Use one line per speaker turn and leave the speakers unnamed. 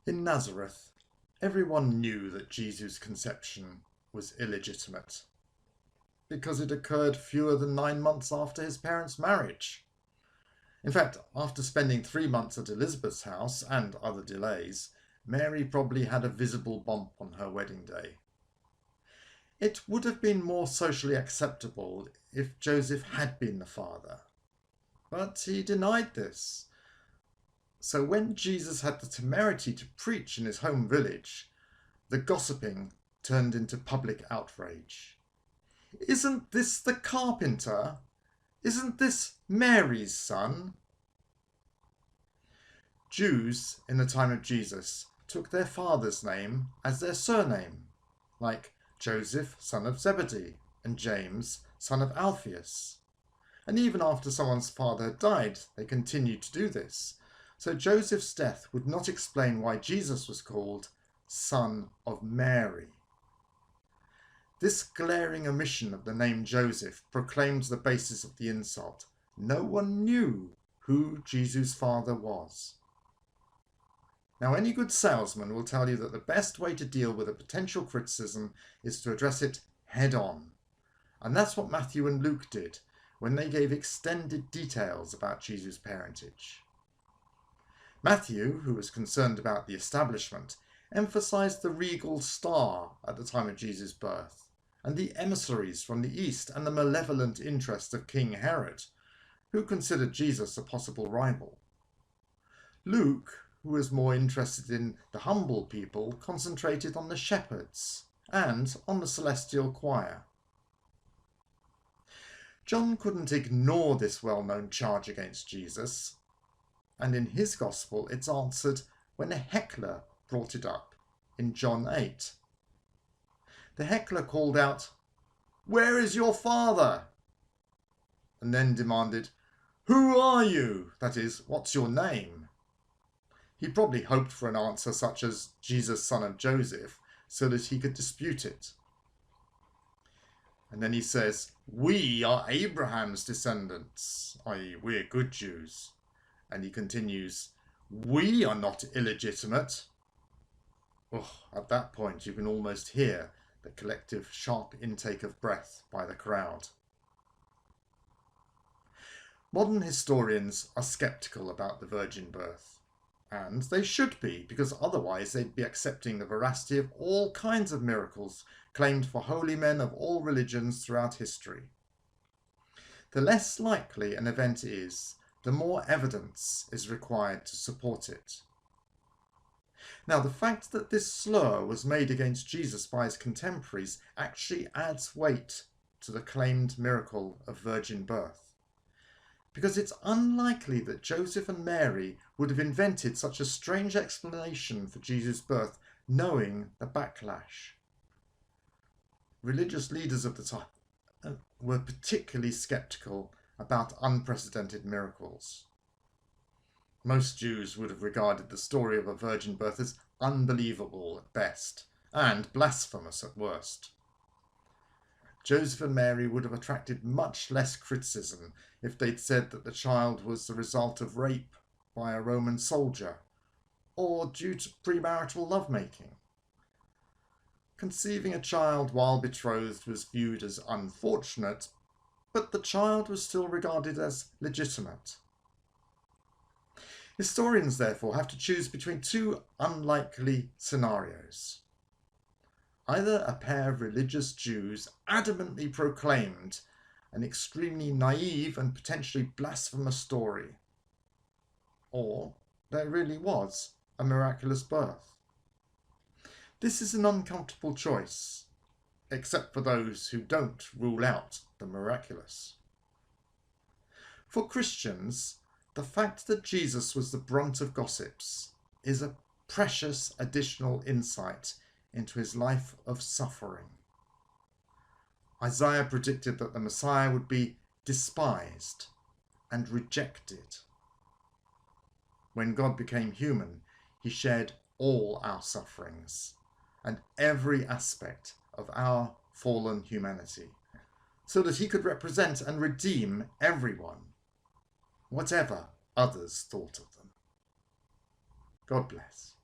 In Nazareth, everyone knew that Jesus' conception was illegitimate, because it occurred fewer than 9 months after his parents' marriage. In fact, after spending 3 months at Elizabeth's house and other delays, Mary probably had a visible bump on her wedding day. It would have been more socially acceptable if Joseph had been the father, but he denied this. So when Jesus had the temerity to preach in his home village, the gossiping turned into public outrage. "Isn't this the carpenter? Isn't this Mary's son?" Jews in the time of Jesus took their father's name as their surname, like Joseph, son of Zebedee, and James, son of Alphaeus. And even after someone's father had died, they continued to do this. So Joseph's death would not explain why Jesus was called Son of Mary. This glaring omission of the name Joseph proclaims the basis of the insult. No one knew who Jesus' father was. Now, any good salesman will tell you that the best way to deal with a potential criticism is to address it head on. And that's what Matthew and Luke did when they gave extended details about Jesus' parentage. Matthew, who was concerned about the establishment, emphasized the regal star at the time of Jesus' birth, and the emissaries from the east and the malevolent interest of King Herod, who considered Jesus a possible rival. Luke, who was more interested in the humble people, concentrated on the shepherds and on the celestial choir. John couldn't ignore this well-known charge against Jesus, and in his Gospel it's answered when a heckler brought it up in John 8. The heckler called out, "Where is your father?" and then demanded, "Who are you? That is, what's your name?" He probably hoped for an answer such as Jesus, son of Joseph, so that he could dispute it. And then he says, "We are Abraham's descendants," i.e., we're good Jews. And he continues, "We are not illegitimate." Oh, at that point, you can almost hear the collective sharp intake of breath by the crowd. Modern historians are sceptical about the virgin birth. And they should be, because otherwise they'd be accepting the veracity of all kinds of miracles claimed for holy men of all religions throughout history. The less likely an event is, the more evidence is required to support it. Now, the fact that this slur was made against Jesus by his contemporaries actually adds weight to the claimed miracle of virgin birth, because it's unlikely that Joseph and Mary would have invented such a strange explanation for Jesus' birth, knowing the backlash. Religious leaders of the time were particularly skeptical about unprecedented miracles. Most Jews would have regarded the story of a virgin birth as unbelievable at best, and blasphemous at worst. Joseph and Mary would have attracted much less criticism if they'd said that the child was the result of rape by a Roman soldier, or due to premarital lovemaking. Conceiving a child while betrothed was viewed as unfortunate, but the child was still regarded as legitimate. Historians, therefore, have to choose between two unlikely scenarios. Either a pair of religious Jews adamantly proclaimed an extremely naive and potentially blasphemous story, or there really was a miraculous birth. This is an uncomfortable choice, except for those who don't rule out the miraculous. For Christians, the fact that Jesus was the brunt of gossips is a precious additional insight into his life of suffering. Isaiah predicted that the Messiah would be despised and rejected. When God became human, he shared all our sufferings and every aspect of our fallen humanity, so that he could represent and redeem everyone, whatever others thought of them. God bless.